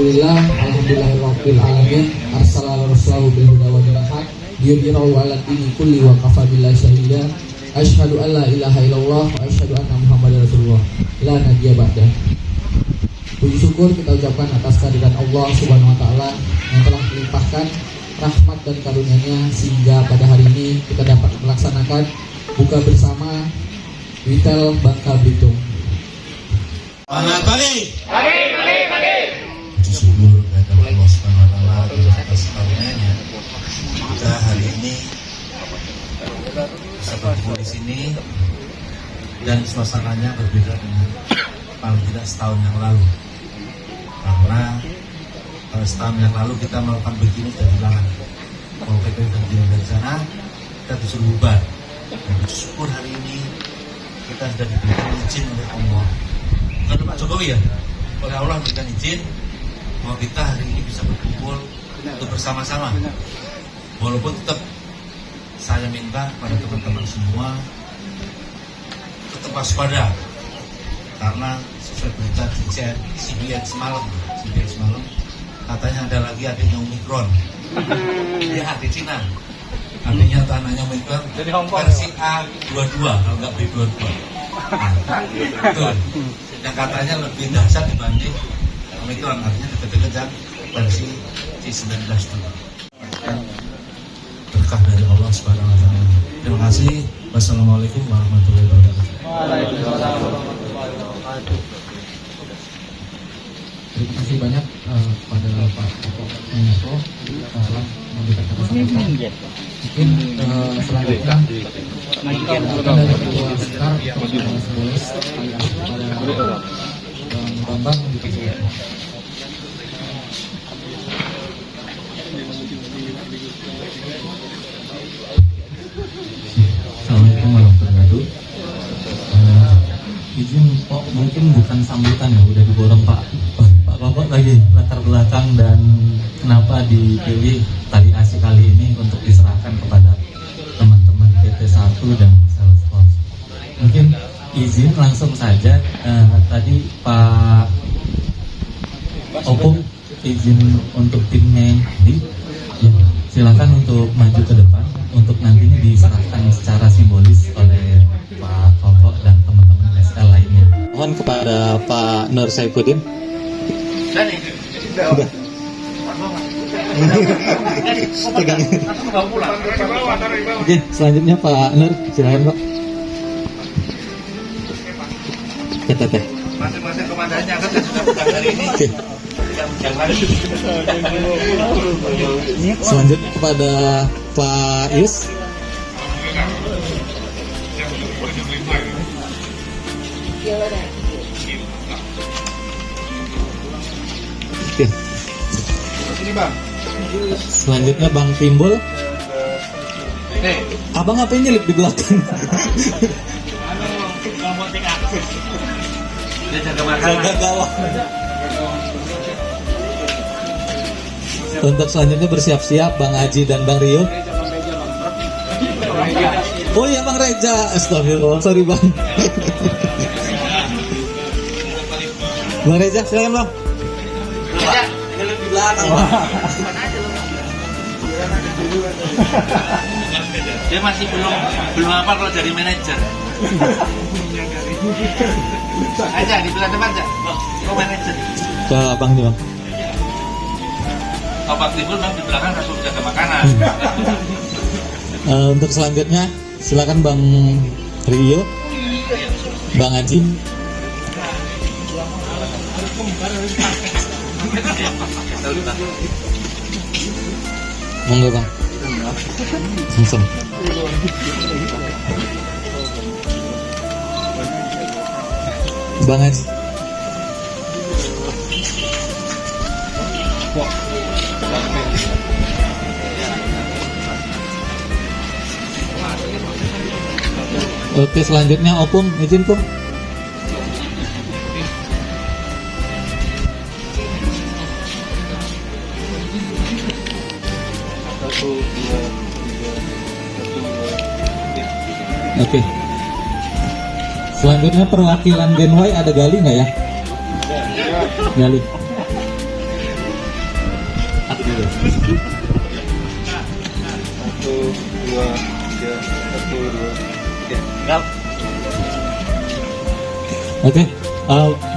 Alhamdulillahirabbil alamin. Arsalana rasulahu bil huda wa dinil haq liyudhhirahu 'ala dini kulli wa kafa billahi shahida. Asyhadu an la ilaha illallah wa asyhadu anna Muhammadar Rasulullah. La nabiyya ba'da. Puji syukur kita ucapkan atas kehadiran Allah Subhanahu wa taala yang telah melimpahkan rahmat dan karunia-Nya sehingga pada hari ini kita dapat melaksanakan buka bersama Witel Bangka Belitung. Selamat pagi. Puji syukur kepada Allah Subhanahu wa taala atas karunia-Nya. Kita hari ini bisa berkumpul di sini dan suasananya berbeda dengan paling tidak setahun yang lalu. Karena setahun yang lalu kita melakukan begini dan bilangan kalau PP dan dari sana kita disuruh bubar. Dan puji syukur hari ini kita sudah diberikan izin oleh Allah. Bukan Pak Jokowi ya, oleh Allah memberikan izin bahwa kita hari ini bisa berkumpul untuk bersama-sama. Walaupun tetap saya minta pada teman-teman semua tetap waspada, karena sesuai berita di CBN semalam katanya ada lagi adiknya Omikron. Dia adik Cina, adiknya atau anaknya Omikron versi A22 kalau nggak B22. Betul. Yang katanya lebih dahsyat dibanding Omikron, artinya dekat-dekat yang versi C19 dulu. Berkah dari Allah Subhanahu wa taala. Terima kasih. Wassalamualaikum warahmatullahi wabarakatuh. Waalaikumsalam warahmatullahi wabarakatuh. Terima kasih banyak kepada Pak Menko telah memberikan kata-kata. Mungkin selanjutnya dari Ketua Sekar Sekolah kepada Bang Bambang dipersilakan. Assalamualaikum warahmatullahi wabarakatuh. Izin kok mungkin bukan sambutan ya, udah diborong Pak Bapak lagi latar belakang dan kenapa dipilih tali asi kali ini untuk diserahkan kepada teman-teman PT1 dan Salesforce. Mungkin izin langsung saja, tadi Pak Opung izin untuk timnya ini, ya, silakan untuk maju ke depan untuk nantinya diserahkan secara simbolis oleh Pak Koko dan teman-teman SK lainnya. Mohon kepada Pak Nur Saifuddin. Pegang. Oke, selanjutnya Pak Nur, silakan Pak. Teh. Masing-masing komandannya kan sudah pulang hari ini. Oke. Selanjutnya kepada Pak Yus. Oke. Selanjutnya Bang Timbul. Abang ngapain nyelip di belakang? Jaga gawang. Untuk selanjutnya bersiap-siap Bang Aji dan Bang Rio. Oh iya Bang Reja, astagfirullah, sorry Bang. Bang Reja, silakan Bang. Reja, jalan di belakang. Dia masih belum apa kalau jadi manajer. Aja di belakang depan aja. Kau manajer. Ke Abang nih Bang. Kalau Pak Timbul Bang di belakang langsung jaga makanan. Untuk selanjutnya silakan Bang Rio, Bang Aji. Monggo Bang. Langsung. Bang Aji. Oke, selanjutnya Opung, izin Pung. Oke. Selanjutnya perwakilan Gen Y ada Gali nggak ya? Gali. Oke,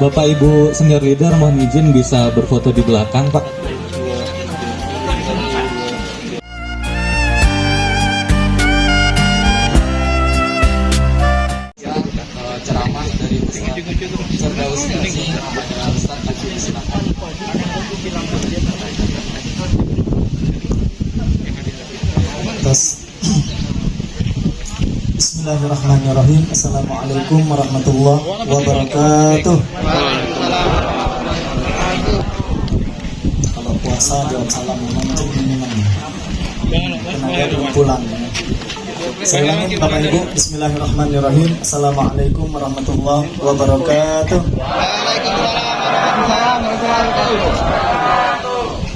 Bapak Ibu senior leader mohon izin bisa berfoto di belakang, Pak. Ceramah dari Ustaz Firdaus ini kepada Ustaz Haji, silakan. Bismillahirrahmanirrahim. Assalamualaikum warahmatullahi wabarakatuh. Kalau puasa jawab salam, mancing minuman. Tenaga pulang. Saya ulangi Bapak Ibu. Bismillahirrahmanirrahim. Assalamualaikum warahmatullahi wabarakatuh.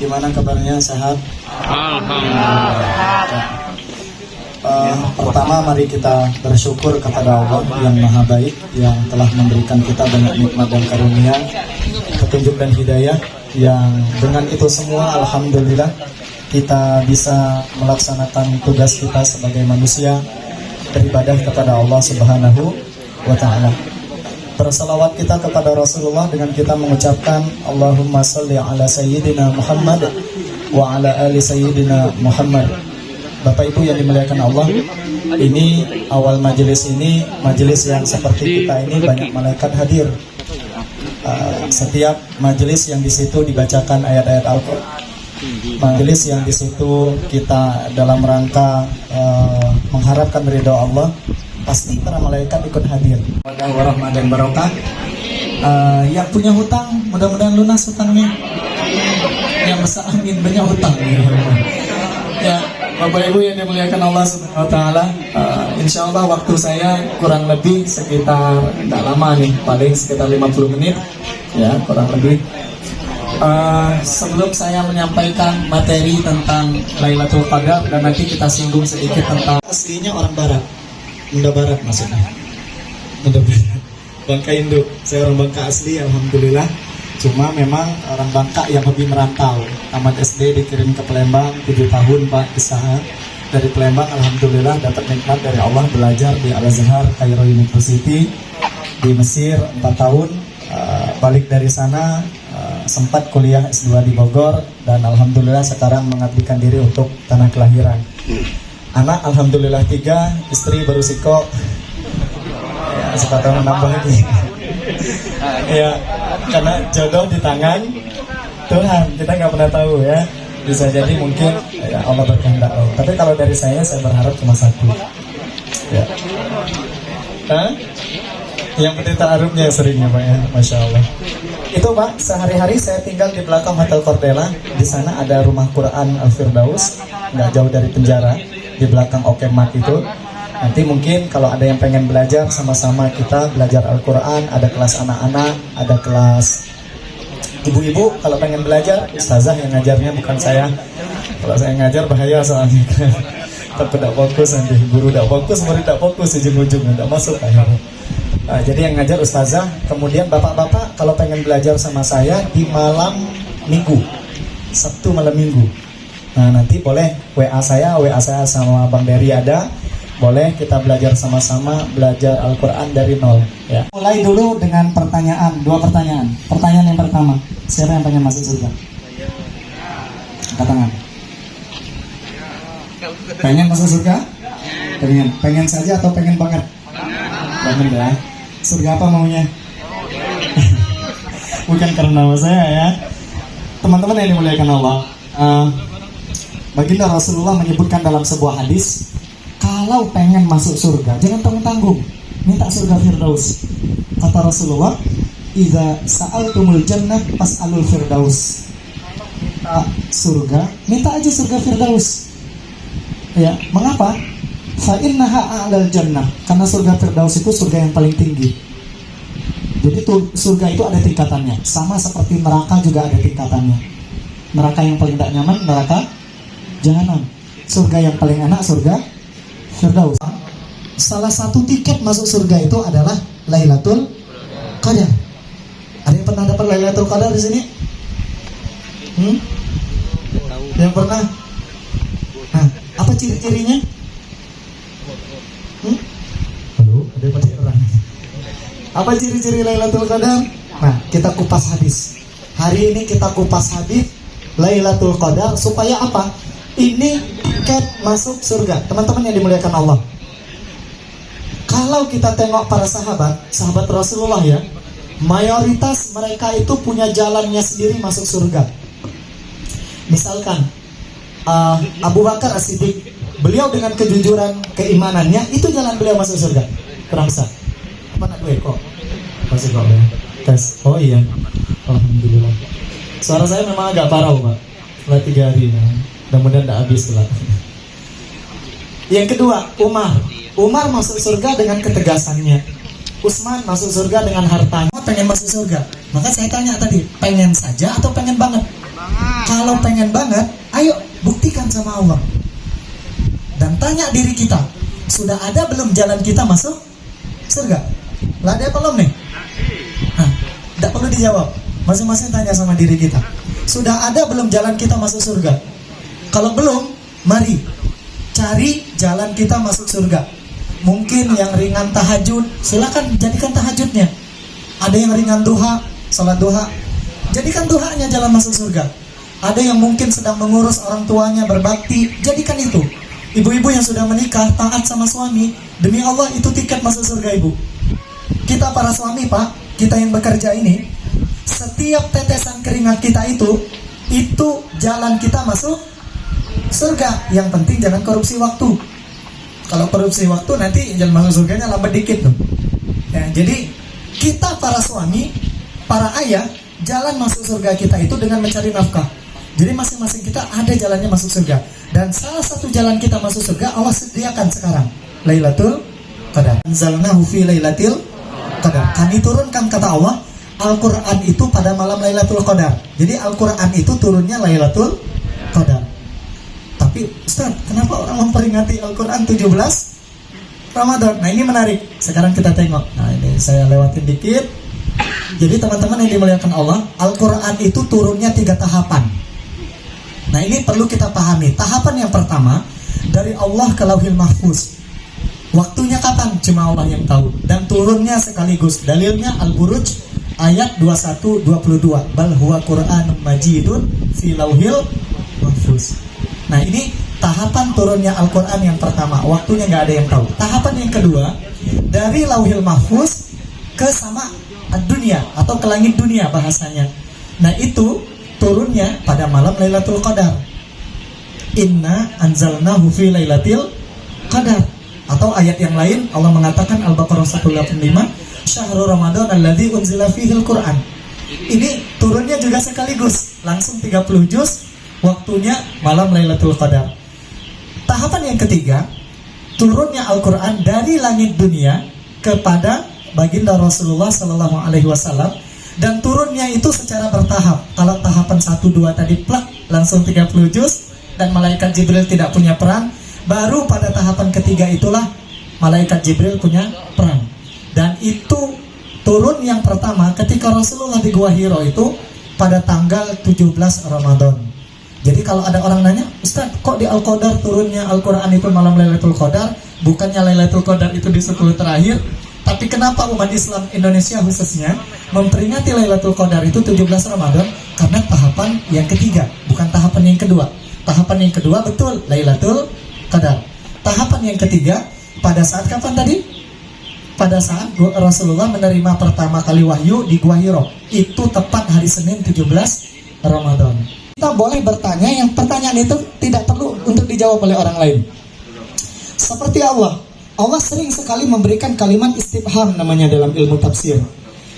Gimana kabarnya? Sehat? Pertama mari kita bersyukur kepada Allah yang Maha Baik, yang telah memberikan kita banyak nikmat dan karunia, petunjuk dan hidayah, yang dengan itu semua alhamdulillah kita bisa melaksanakan tugas kita sebagai manusia, beribadah kepada Allah Subhanahu wa Ta'ala. Bersalawat kita kepada Rasulullah dengan kita mengucapkan Allahumma salli ala Sayyidina Muhammad wa ala ali Sayyidina Muhammad. Bapak Ibu yang dimuliakan Allah, ini awal majelis ini, majelis yang seperti kita ini banyak malaikat hadir. Setiap majelis yang di situ dibacakan ayat-ayat Al-Quran, majelis yang di situ kita dalam rangka mengharapkan ridho Allah, pasti para malaikat ikut hadir. Warahmatullahi dan barokah. Yang punya hutang, mudah-mudahan lunas hutangnya. Yang besar amin, banyak hutang. Ya, Bapak Ibu yang dimuliakan Allah Subhanahu wa Ta'ala, insya Allah waktu saya kurang lebih sekitar, tidak lama nih, paling sekitar 50 menit, ya kurang lebih. Sebelum saya menyampaikan materi tentang Lailatul Qadar, dan nanti kita singgung sedikit tentang aslinya orang Barat, Sunda Barat maksudnya, Sunda Barat, Bangka Induk. Saya orang Bangka asli, alhamdulillah. Cuma memang orang Bangka yang hobi merantau. Tamat SD dikirim ke Palembang 7 tahun Pak, usaha dari Palembang. Alhamdulillah dapat nikmat dari Allah, belajar di Al-Azhar Cairo University di Mesir 4 tahun. Balik dari sana sempat kuliah S2 di Bogor, dan alhamdulillah sekarang mengabdikan diri untuk tanah kelahiran. Anak alhamdulillah 3, istri baru siko. Ya, sepatutnya menambah lagi. Ya, karena jodoh di tangan Tuhan, kita nggak pernah tahu ya. Bisa jadi mungkin ya Allah berkehendak. Tapi kalau dari saya berharap cuma satu. Ya. Yang penting ta'arufnya seringnya Pak ya, Masya Allah. Itu Pak, sehari-hari saya tinggal di belakang Hotel Cordela. Di sana ada rumah Quran Al-Firdaus, nggak jauh dari penjara, di belakang Okemat itu. Nanti mungkin kalau ada yang pengen belajar, sama-sama kita belajar Al-Quran. Ada kelas anak-anak, ada kelas ibu-ibu. Kalau pengen belajar, ustazah yang ngajarnya, bukan saya. Kalau saya ngajar bahaya soalnya. Tapi tidak fokus nanti, guru tidak fokus, murid tidak fokus, ujung-ujungnya tidak masuk akhirnya. Jadi yang ngajar ustazah. Kemudian bapak-bapak kalau pengen belajar sama saya di malam minggu, Sabtu malam minggu. Nah nanti boleh WA saya sama Bang Dery ada. Boleh kita belajar sama-sama, belajar Al-Quran dari nol ya. Mulai dulu dengan pertanyaan, 2 pertanyaan. Pertanyaan yang pertama, siapa yang pengen masuk surga? Angkat tangan. Pengen masuk surga? Pengen saja atau pengen banget? Banget ya. Surga apa maunya? Bukan karena nama saya ya. Teman-teman yang dimuliakan Allah, baginda Rasulullah menyebutkan dalam sebuah hadis, kalau pengen masuk surga, jangan tanggung-tanggung, minta surga Firdaus. Kata Rasulullah, "Idza sa'altumul jannah fas'alul firdaus." Minta surga, minta aja surga Firdaus. Ya, mengapa? Fa innaha a'lal jannah. Karena surga Firdaus itu surga yang paling tinggi. Jadi surga itu ada tingkatannya. Sama seperti neraka juga ada tingkatannya. Neraka yang paling tidak nyaman, neraka jahanam. Surga yang paling enak, surga Firdaus. Salah satu tiket masuk surga itu adalah Lailatul Qadar. Ada yang pernah dapat Lailatul Qadar di sini? Yang pernah? Nah, apa ciri-cirinya? Halo, ada yang masih orang. Apa ciri-ciri Lailatul Qadar? Nah, kita kupas hadis. Hari ini kita kupas hadis Lailatul Qadar supaya apa? Ini tiket masuk surga. Teman-teman yang dimuliakan Allah. Kalau kita tengok para sahabat Rasulullah ya, mayoritas mereka itu punya jalannya sendiri masuk surga. Misalkan Abu Bakar As-Siddiq, beliau dengan kejujuran keimanannya itu jalan beliau masuk surga. Perangsa. Mana gue kok? Masih kok ya? Tes. Oh iya. Alhamdulillah. Suara saya memang agak parah, Pak. Setelah 3 hari. Mudah-mudahan tidak habis lah. Yang kedua, Umar masuk surga dengan ketegasannya. Utsman masuk surga dengan hartanya. Pengen masuk surga. Maka saya tanya tadi, pengen saja atau pengen banget? Kalau pengen banget, ayo buktikan sama Allah. Dan tanya diri kita, sudah ada belum jalan kita masuk surga? Lah ada belum nih? Nah, tidak perlu dijawab. Masing-masing tanya sama diri kita, sudah ada belum jalan kita masuk surga? Kalau belum, mari cari jalan kita masuk surga. Mungkin yang ringan tahajud, silakan jadikan tahajudnya. Ada yang ringan duha, salat duha, jadikan duhanya jalan masuk surga. Ada yang mungkin sedang mengurus orang tuanya, berbakti, jadikan itu. Ibu-ibu yang sudah menikah, taat sama suami, demi Allah itu tiket masuk surga ibu. Kita para suami Pak, kita yang bekerja ini, setiap tetesan keringat kita itu jalan kita masuk surga. Yang penting jangan korupsi waktu. Kalau korupsi waktu nanti jalan masuk surganya lambat dikit tuh. Ya, jadi kita para suami, para ayah, jalan masuk surga kita itu dengan mencari nafkah. Jadi masing-masing kita ada jalannya masuk surga. Dan salah satu jalan kita masuk surga Allah sediakan sekarang, Lailatul Qadar. Anzalnahu fi Lailatul Qadar. Kami turunkan, kata Allah, Al-Quran itu pada malam Lailatul Qadar. Jadi Al-Quran itu turunnya Lailatul Qadar. Tapi Ustaz, kenapa orang memperingati Al-Quran 17 Ramadan? Nah ini menarik. Sekarang kita tengok. Nah ini saya lewatin dikit. Jadi teman-teman yang dimuliakan Allah, Al-Quran itu turunnya 3 tahapan. Nah ini perlu kita pahami. Tahapan yang pertama, dari Allah ke Lauhil Mahfuz. Waktunya kapan? Cuma Allah yang tahu. Dan turunnya sekaligus. Dalilnya Al-Buruj ayat 21-22. Bal huwa Qur'anun majidun fi Lauhil Mahfuz. Nah ini tahapan turunnya Al-Quran yang pertama. Waktunya nggak ada yang tahu. Tahapan yang kedua, dari Lauhil Mahfuz ke sama dunia atau ke langit dunia bahasanya. Nah itu turunnya pada malam Lailatul Qadar. Inna anzalnahu fi Lailatul Qadar. Atau ayat yang lain Allah mengatakan Al-Baqarah 185, Syahrul Ramadan alladzi unzila fihil Qur'an. Ini turunnya juga sekaligus, langsung 30 juz, waktunya malam Lailatul Qadar. Tahapan yang ketiga, turunnya Al-Quran dari langit dunia kepada baginda Rasulullah Sallallahu Alaihi Wasallam, dan turunnya itu secara bertahap. Kalau tahapan 1-2 tadi plak langsung 30 juz dan malaikat Jibril tidak punya peran, baru pada tahapan ketiga itulah malaikat Jibril punya peran. Dan itu turun yang pertama ketika Rasulullah di Gua Hiro itu pada tanggal 17 Ramadan. Jadi kalau ada orang nanya, Ustaz, kok di Al-Qadar turunnya Al-Quran itu malam Lailatul Qadar, bukannya Lailatul Qadar itu di 10 terakhir? Tapi kenapa umat Islam Indonesia khususnya memperingati Lailatul Qadar itu 17 Ramadan? Karena tahapan yang ketiga, bukan tahapan yang kedua. Tahapan yang kedua betul Lailatul Qadar. Tahapan yang ketiga pada saat kapan tadi? Pada saat Rasulullah menerima pertama kali wahyu di Gua Hiro. Itu tepat hari Senin 17 Ramadan. Kita boleh bertanya, yang pertanyaan itu tidak perlu untuk dijawab oleh orang lain. Seperti Allah sering sekali memberikan kalimat istifham namanya dalam ilmu tafsir.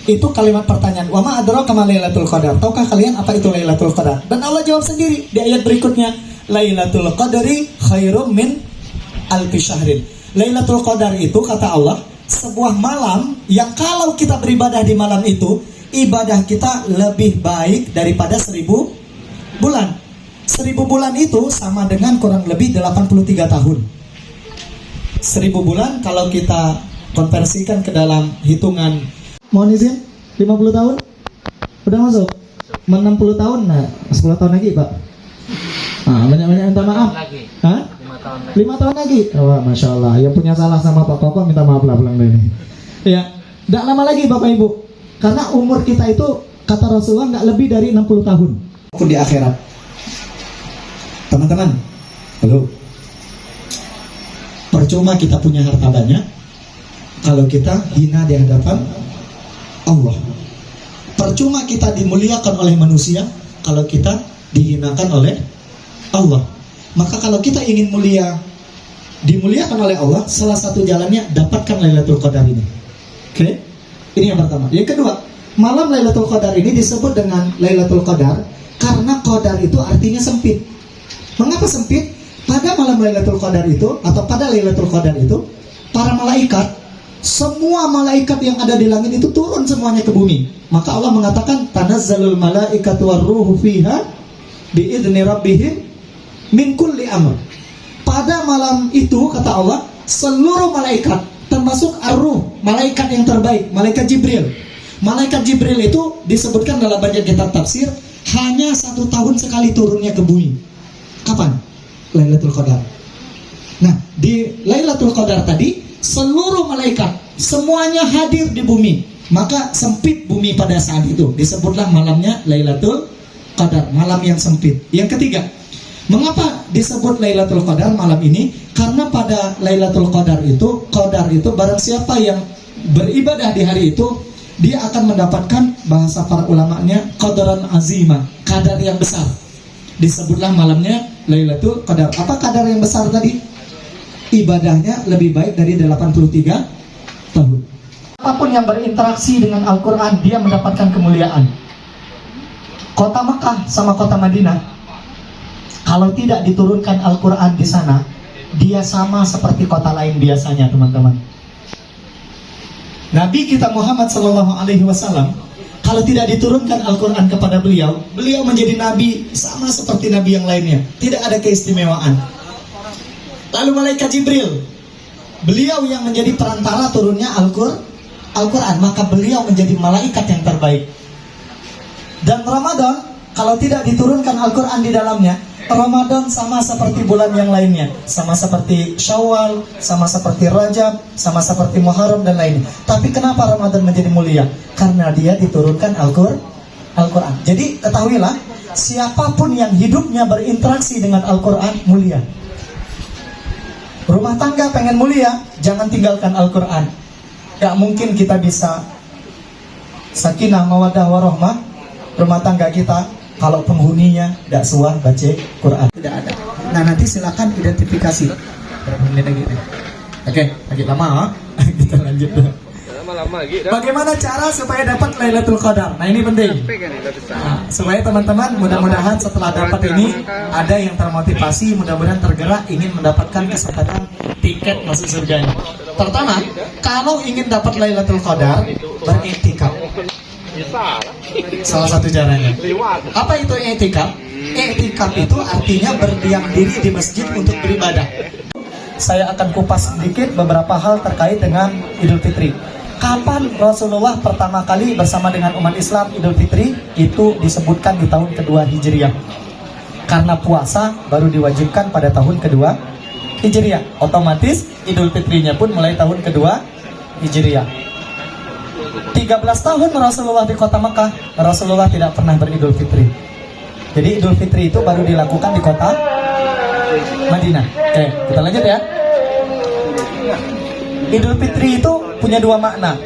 Itu kalimat pertanyaan. Wa ma adraka ma Lailatul Qadar. Tahukah kalian apa itu Lailatul Qadar? Dan Allah jawab sendiri di ayat berikutnya, Lailatul Qadari khairum min alfi syahrin. Lailatul Qadar itu kata Allah sebuah malam yang kalau kita beribadah di malam itu, ibadah kita lebih baik daripada 1000 bulan. 1000 bulan itu sama dengan kurang lebih 83 tahun. 1000 bulan kalau kita konversikan ke dalam hitungan, mohon izin, 50 tahun? Udah masuk? 60 tahun? Nah, 10 tahun lagi Pak. Banyak-banyak minta maaf. Hah? 5 tahun lagi. Oh, Masya Allah. Yang punya salah sama Pak Koko minta maaf lah pulang ini. Ya, tidak lama lagi Bapak Ibu. Karena umur kita itu kata Rasulullah nggak lebih dari 60 tahun. Pun di akhirat. Teman-teman, halo. Percuma kita punya harta banyak kalau kita hina di hadapan Allah. Percuma kita dimuliakan oleh manusia kalau kita dihinakan oleh Allah. Maka kalau kita ingin dimuliakan oleh Allah, salah satu jalannya dapatkan Lailatul Qadar ini. Oke? Ini yang pertama. Yang kedua, malam Lailatul Qadar ini disebut dengan Lailatul Qadar karena Qadar itu artinya sempit. Mengapa sempit? Pada malam Lailatul Qadar itu atau pada Lailatul Qadar itu, para malaikat, semua malaikat yang ada di langit itu turun semuanya ke bumi. Maka Allah mengatakan tanazzalul malaikatu warruhu fiha biidzni rabbihim min kulli amr. Pada malam itu kata Allah, seluruh malaikat termasuk ar-ruh, malaikat yang terbaik, malaikat Jibril. Malaikat Jibril itu disebutkan dalam banyak kitab tafsir hanya 1 tahun sekali turunnya ke bumi. Kapan? Lailatul Qadar. Nah, di Lailatul Qadar tadi seluruh malaikat semuanya hadir di bumi. Maka sempit bumi pada saat itu. Disebutlah malamnya Lailatul Qadar, malam yang sempit. Yang ketiga, mengapa disebut Lailatul Qadar malam ini? Karena pada Lailatul Qadar itu barang siapa yang beribadah di hari itu, dia akan mendapatkan, bahasa para ulamanya, qadaran azimah, kadar yang besar. Disebutlah malamnya Lailatul Qadar. Apa kadar yang besar tadi? Ibadahnya lebih baik dari 83 tahun. Apapun yang berinteraksi dengan Al-Quran, dia mendapatkan kemuliaan. Kota Mekah sama kota Madinah, kalau tidak diturunkan Al-Quran di sana, dia sama seperti kota lain biasanya, teman-teman. Nabi kita Muhammad SAW, kalau tidak diturunkan Al-Quran kepada beliau menjadi nabi sama seperti nabi yang lainnya. Tidak ada keistimewaan. Lalu malaikat Jibril, beliau yang menjadi perantara turunnya Al-Quran, maka beliau menjadi malaikat yang terbaik. Dan Ramadan, kalau tidak diturunkan Al-Quran di dalamnya, Ramadan sama seperti bulan yang lainnya, sama seperti Syawal, sama seperti Rajab, sama seperti Muharram dan lainnya. Tapi kenapa Ramadan menjadi mulia? Karena dia diturunkan Al-Quran. Jadi ketahuilah, siapapun yang hidupnya berinteraksi dengan Al-Quran mulia. Rumah tangga pengen mulia, jangan tinggalkan Al-Quran. Gak mungkin kita bisa sakinah, mawaddah, warahmah rumah tangga kita kalau penghuninya tidak suah baca Quran. Tidak ada. Nah, nanti silakan identifikasi. Berapa menit lagi nih? Oke, lagi lama. Kita lanjut dulu. Bagaimana cara supaya dapat Lailatul Qadar? Nah, ini penting. Nah, supaya teman-teman mudah-mudahan setelah dapat ini ada yang termotivasi, mudah-mudahan tergerak ingin mendapatkan kesempatan tiket masuk surga. Pertama, kalau ingin dapat Lailatul Qadar, beriktikaf. Salah satu caranya. Apa itu i'tikaf? I'tikaf itu artinya berdiam diri di masjid untuk beribadah. Saya akan kupas sedikit beberapa hal terkait dengan Idul Fitri. Kapan Rasulullah pertama kali bersama dengan umat Islam Idul Fitri? Itu disebutkan di tahun kedua Hijriah. Karena puasa baru diwajibkan pada tahun kedua Hijriah. Otomatis Idul Fitrinya pun mulai tahun kedua Hijriah. 13 tahun Rasulullah di kota Mekah, Rasulullah tidak pernah beridul fitri. Jadi Idul Fitri itu baru dilakukan di kota Madinah. Oke, kita lanjut ya. Idul Fitri itu punya 2 makna.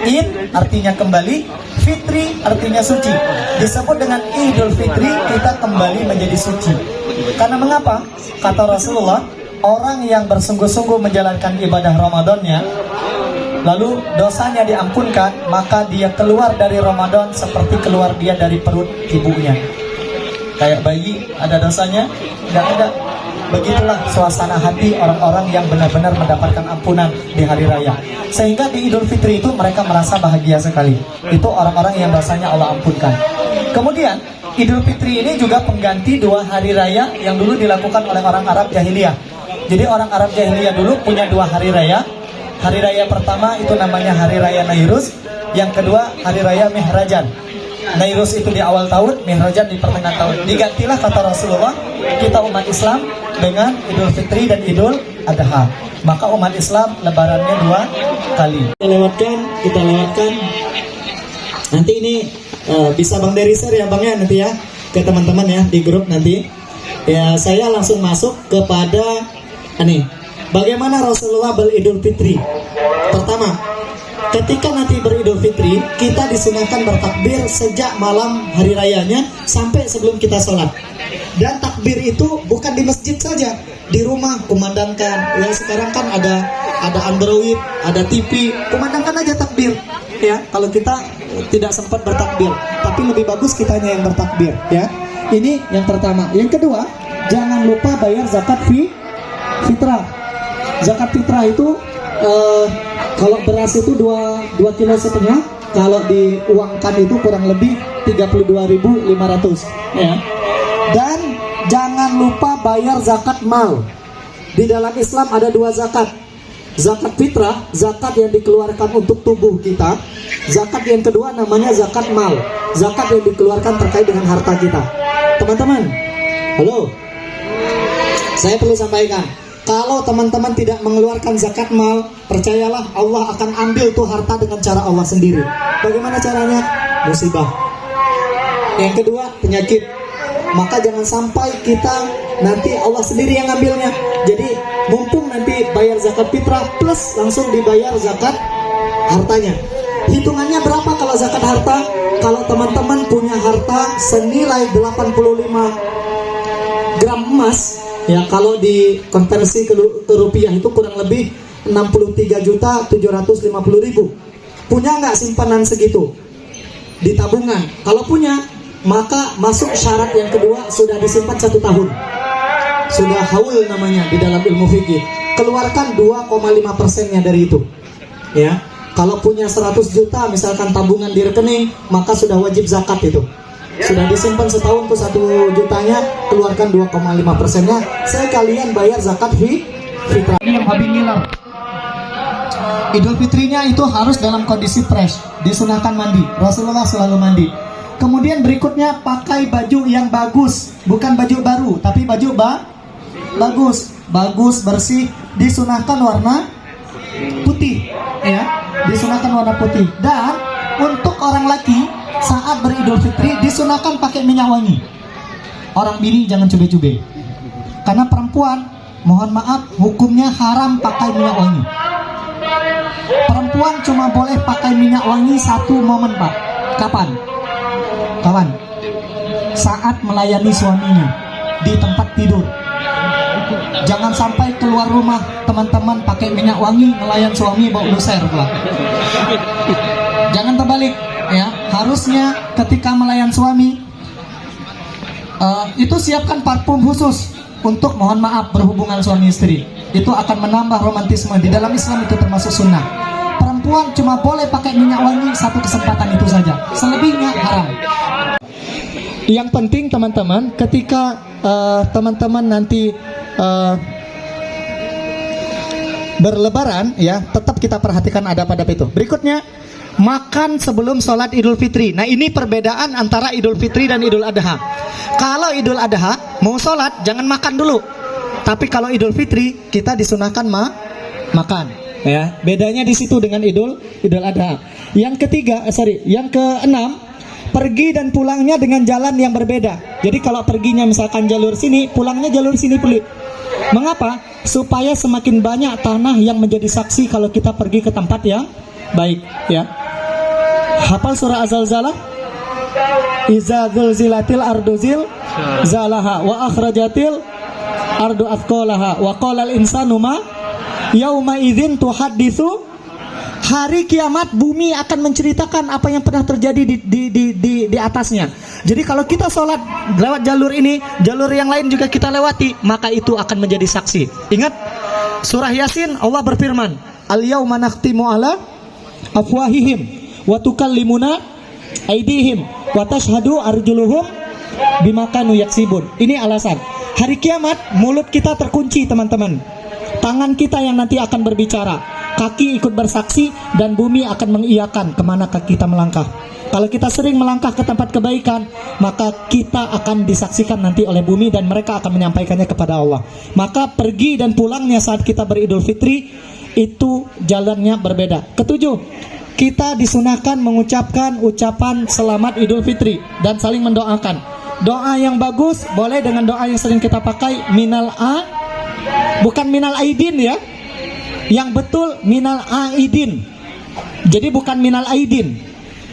Id artinya kembali, Fitri artinya suci. Disebut dengan Idul Fitri, kita kembali menjadi suci. Karena mengapa? Kata Rasulullah, orang yang bersungguh-sungguh menjalankan ibadah Ramadannya, lalu dosanya diampunkan, maka dia keluar dari Ramadan seperti keluar dia dari perut ibunya. Kayak bayi, ada dosanya? Tidak ada. Begitulah suasana hati orang-orang yang benar-benar mendapatkan ampunan di hari raya. Sehingga di Idul Fitri itu mereka merasa bahagia sekali. Itu orang-orang yang dosanya Allah ampunkan. Kemudian Idul Fitri ini juga pengganti 2 hari raya yang dulu dilakukan oleh orang Arab Jahiliyah. Jadi orang Arab Jahiliyah dulu punya 2 hari raya. Hari raya pertama itu namanya Hari Raya Nairuz, yang kedua Hari Raya Mihrajan. Nairus itu di awal tahun, Mi'rajan di pertengahan tahun. Digantilah kata Rasulullah, kita umat Islam dengan Idul Fitri dan Idul Adha. Maka umat Islam lebarannya 2 kali. Kita lewatkan. Nanti ini bisa Bang Dery share ya Bang ya nanti ya ke teman-teman ya di grup nanti. Ya saya langsung masuk kepada ini. Bagaimana Rasulullah beridul fitri? Pertama, ketika nanti beridul fitri, kita disunahkan bertakbir sejak malam hari rayanya sampai sebelum kita sholat. Dan takbir itu bukan di masjid saja, di rumah kumandangkan. Ya sekarang kan ada Android, ada TV, kumandangkan aja takbir. Ya kalau kita tidak sempat bertakbir, tapi lebih bagus kitanya yang bertakbir. Ya ini yang pertama. Yang kedua, jangan lupa bayar zakat fitrah. Zakat fitrah itu kalau beras itu 2,5 kilo, kalau diuangkan itu kurang lebih 32.500 ya. Dan jangan lupa bayar zakat mal. Di dalam Islam ada 2 zakat. Zakat fitrah, zakat yang dikeluarkan untuk tubuh kita. Zakat yang kedua namanya zakat mal, zakat yang dikeluarkan terkait dengan harta kita. Teman-teman, halo, saya perlu sampaikan, kalau teman-teman tidak mengeluarkan zakat mal, percayalah Allah akan ambil tuh harta dengan cara Allah sendiri. Bagaimana caranya? Musibah. Yang kedua, penyakit. Maka jangan sampai kita nanti Allah sendiri yang ambilnya. Jadi mumpung nanti bayar zakat fitrah plus langsung dibayar zakat hartanya. Hitungannya berapa kalau zakat harta? Kalau teman-teman punya harta senilai 85 gram emas, ya kalau dikonversi ke rupiah itu kurang lebih 63.750.000. Punya nggak simpanan segitu di tabungan? Kalau punya, maka masuk syarat yang kedua, sudah disimpan 1 tahun. Sudah haul namanya di dalam ilmu fikih. Keluarkan 2,5%-nya dari itu. Ya, kalau punya 100 juta misalkan tabungan di rekening, maka sudah wajib zakat itu. Sudah disimpan setahun tuh 1 jutanya, keluarkan 2,5%-nya. Sekalian bayar zakat fitrah. Ini yang habis ngiler. Idul Fitrinya itu harus dalam kondisi fresh, disunahkan mandi. Rasulullah selalu mandi. Kemudian berikutnya pakai baju yang bagus, bukan baju baru, tapi baju bagus, bersih. Disunahkan warna putih, ya, disunahkan warna putih. Dan untuk orang laki saat beridul fitri disunahkan pakai minyak wangi. Orang bini jangan cube-cube. Karena perempuan, mohon maaf, hukumnya haram pakai minyak wangi. Perempuan cuma boleh pakai minyak wangi 1 momen, Pak. Kapan? Saat melayani suaminya di tempat tidur. Jangan sampai keluar rumah teman-teman pakai minyak wangi melayan suami bau luser, Pak. Jangan terbalik, ya. Harusnya ketika melayan suami itu siapkan parfum khusus untuk mohon maaf berhubungan suami istri. Itu akan menambah romantisme. Di dalam Islam itu termasuk sunnah. Perempuan cuma boleh pakai minyak wangi 1 kesempatan itu saja. Selebihnya haram. Yang penting teman-teman, ketika teman-teman nanti berlebaran, ya, tetap kita perhatikan adab-adab itu. Berikutnya, makan sebelum sholat Idul Fitri. Nah, ini perbedaan antara Idul Fitri dan Idul Adha. Kalau Idul Adha mau sholat jangan makan dulu, tapi kalau Idul Fitri kita disunahkan makan. Ya, bedanya di situ dengan Idul Adha. Yang keenam, pergi dan pulangnya dengan jalan yang berbeda. Jadi kalau perginya misalkan jalur sini, pulangnya jalur sini pulih. Mengapa? Supaya semakin banyak tanah yang menjadi saksi kalau kita pergi ke tempat yang baik, ya. Hafal surah Az-Zalzalah? Iza zulzilatil ardu zalaha wa akhrajatil ardu athqalaha wa qalal insanu ma yauma idzin tuhadditsu. Hari kiamat bumi akan menceritakan apa yang pernah terjadi di atasnya. Jadi kalau kita sholat lewat jalur ini, jalur yang lain juga kita lewati, maka itu akan menjadi saksi. Ingat surah Yasin, Allah berfirman, al-yauma nakhtimu ala afwahihim wa tukallimuna aydihim wa tashhadu arjuluhum bima kanu yaksibun. Ini alasan. Hari kiamat mulut kita terkunci, teman-teman. Tangan kita yang nanti akan berbicara. kaki ikut bersaksi, dan bumi akan mengiyakan kemana kaki kita melangkah. Kalau kita sering melangkah ke tempat kebaikan, maka kita akan disaksikan nanti oleh bumi dan mereka akan menyampaikannya kepada Allah. Maka pergi dan pulangnya saat kita beridul fitri itu jalannya berbeda. Ketujuh, kita disunahkan mengucapkan ucapan selamat idul fitri dan saling mendoakan. Doa yang bagus boleh dengan doa yang sering kita pakai, minal bukan minal aidin ya. Yang betul minal aidin. Jadi bukan minal aidin.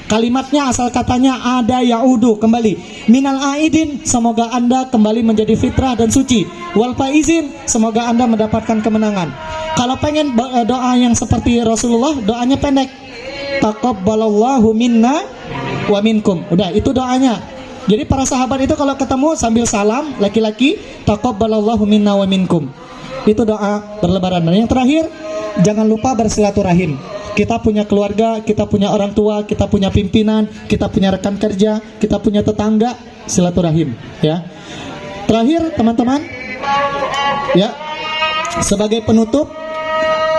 Kalimatnya asal katanya ada yaudu, kembali. Minal aidin, semoga Anda kembali menjadi fitrah dan suci. Wal faizin, semoga Anda mendapatkan kemenangan. Kalau pengen doa yang seperti Rasulullah, doanya pendek. Taqabbalallahu minna wa minkum. Udah, itu doanya. Jadi para sahabat itu kalau ketemu sambil salam, laki-laki, taqabbalallahu minna wa minkum. Itu doa berlebaran. Dan yang terakhir, jangan lupa bersilaturahim. Kita punya keluarga, kita punya orang tua, kita punya pimpinan, kita punya rekan kerja, kita punya tetangga, silaturahim ya. Terakhir teman-teman, ya, sebagai penutup,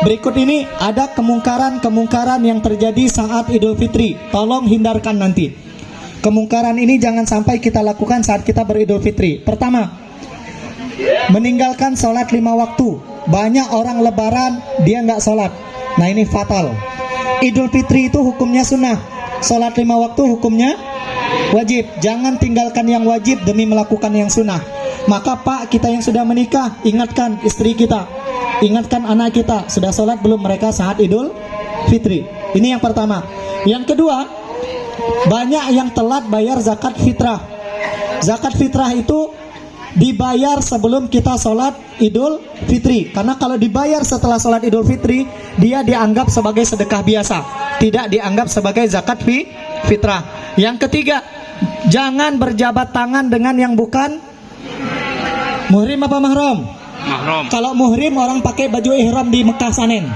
berikut ini ada kemungkaran yang terjadi saat Idul Fitri. Tolong hindarkan nanti. Kemungkaran ini jangan sampai kita lakukan saat kita beridul fitri. Pertama, meninggalkan sholat 5 waktu. Banyak orang lebaran dia nggak sholat. Nah ini fatal. Idul Fitri itu hukumnya sunnah. Sholat 5 waktu hukumnya wajib. Jangan tinggalkan yang wajib demi melakukan yang sunnah. Maka Pak, kita yang sudah menikah, ingatkan istri kita, ingatkan anak kita, sudah sholat belum mereka saat Idul Fitri. Ini yang pertama. Yang kedua, banyak yang telat bayar zakat fitrah. Zakat fitrah itu dibayar sebelum kita sholat Idul Fitri. Karena kalau dibayar setelah sholat Idul Fitri, dia dianggap sebagai sedekah biasa, tidak dianggap sebagai zakat fitrah. Yang ketiga, jangan berjabat tangan dengan yang bukan muhrim apa mahram? Mahram. Kalau muhrim orang pakai baju ihram di Mekah Sanen.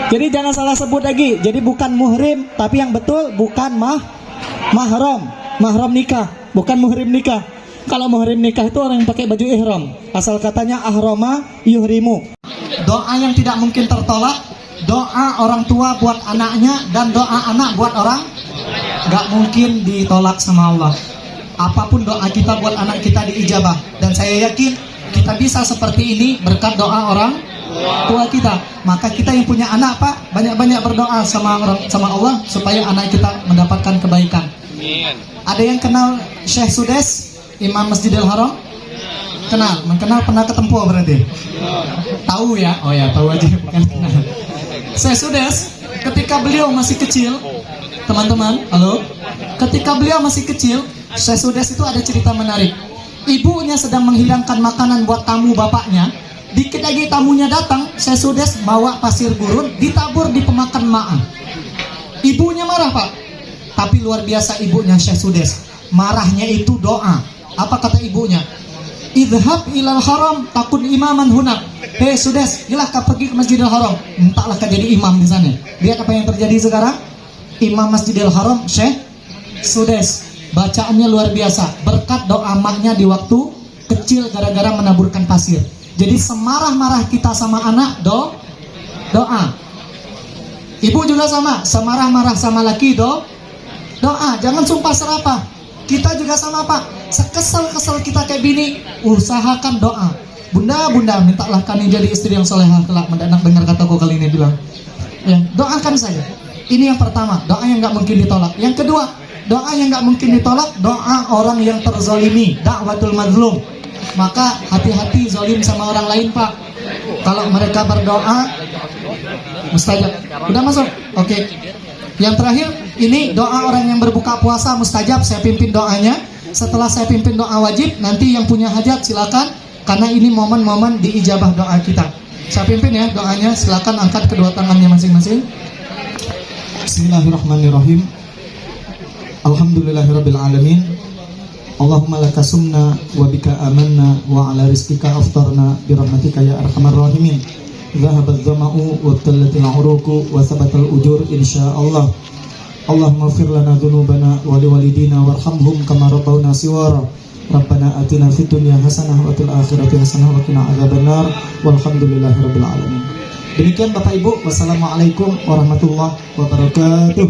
Jadi jangan salah sebut lagi. Jadi bukan muhrim, tapi yang betul bukan mahram. Mahram nikah, bukan muhrim nikah. Kalau muhrim nikah itu orang yang pakai baju ihram. Asal katanya ahrama yuhrimu. Doa yang tidak mungkin tertolak, doa orang tua buat anaknya dan doa anak buat orang, gak mungkin ditolak sama Allah. Apapun doa kita buat anak kita diijabah. Dan saya yakin kita bisa seperti ini berkat doa orang tua kita. Maka kita yang punya anak Pak, banyak-banyak berdoa sama Allah supaya anak kita mendapatkan kebaikan. Ada yang kenal Syekh Sudes, Imam Masjidil Haram? Kenal, pernah ketemu berarti? Tahu ya? Oh ya, tahu aja, bukan kenal. Syekh Sudes, ketika beliau masih kecil, teman-teman, halo? Ketika beliau masih kecil, Syekh Sudes itu ada cerita menarik. Ibunya sedang menghidangkan makanan buat tamu bapaknya. Dikit lagi tamunya datang, Syekh Sudes bawa pasir gurun, ditabur di pemakan ma'an. Ibunya marah Pak. Tapi luar biasa ibunya Syekh Sudes. Marahnya itu doa. Apa kata ibunya? Idhab ilal haram takun imaman hunak. Hei Sudes, jelas kau pergi ke Masjidil Haram. Entahlah kau jadi imam di sana. Lihat apa yang terjadi sekarang. Imam Masjidil Haram Syekh Sudes. Bacaannya luar biasa. Berkat doa maknya di waktu kecil gara-gara menaburkan pasir. Jadi semarah-marah kita sama anak doa. Ibu juga sama. Semarah-marah sama laki doa. Jangan sumpah serapah. Kita juga sama Pak. Sekesal-kesal kita kayak bini, usahakan doa. Bunda, mintalah kami jadi istri yang solehah kelak. Mendadak dengar kataku kali ini bilang. Ya, doakan saya. Ini yang pertama, doa yang nggak mungkin ditolak. Yang kedua, doa yang nggak mungkin ditolak, doa orang yang terzolimi, dakwatul mazlum. Maka hati-hati zolim sama orang lain Pak. Kalau mereka berdoa mustajab. Udah masuk? Oke. Yang terakhir, ini doa orang yang berbuka puasa mustajab. Saya pimpin doanya. Setelah saya pimpin doa wajib, nanti yang punya hajat silakan. Karena ini momen-momen diijabah doa kita. Saya pimpin ya doanya. Silakan angkat kedua tangannya masing-masing. Bismillahirrahmanirrahim. Alhamdulillahirabbil alamin. Allahumma laka sumna wa bika amanna wa ala rizqika aftarna bi rahmatika ya arhamar rahimin. Dhahaba adh-dhama'u wa tallatil 'uruqu wa thabatal ujur insyaallah. Allahumma ighfir lana dhunubana wa liwalidina warhamhum kama rabbawna shighara. Rabbana atina fid dunya hasanah wa fil akhirati hasanah wa qina adzabannar. Walhamdulillahirabbil alamin. Demikian Bapak Ibu, wassalamualaikum warahmatullahi wabarakatuh.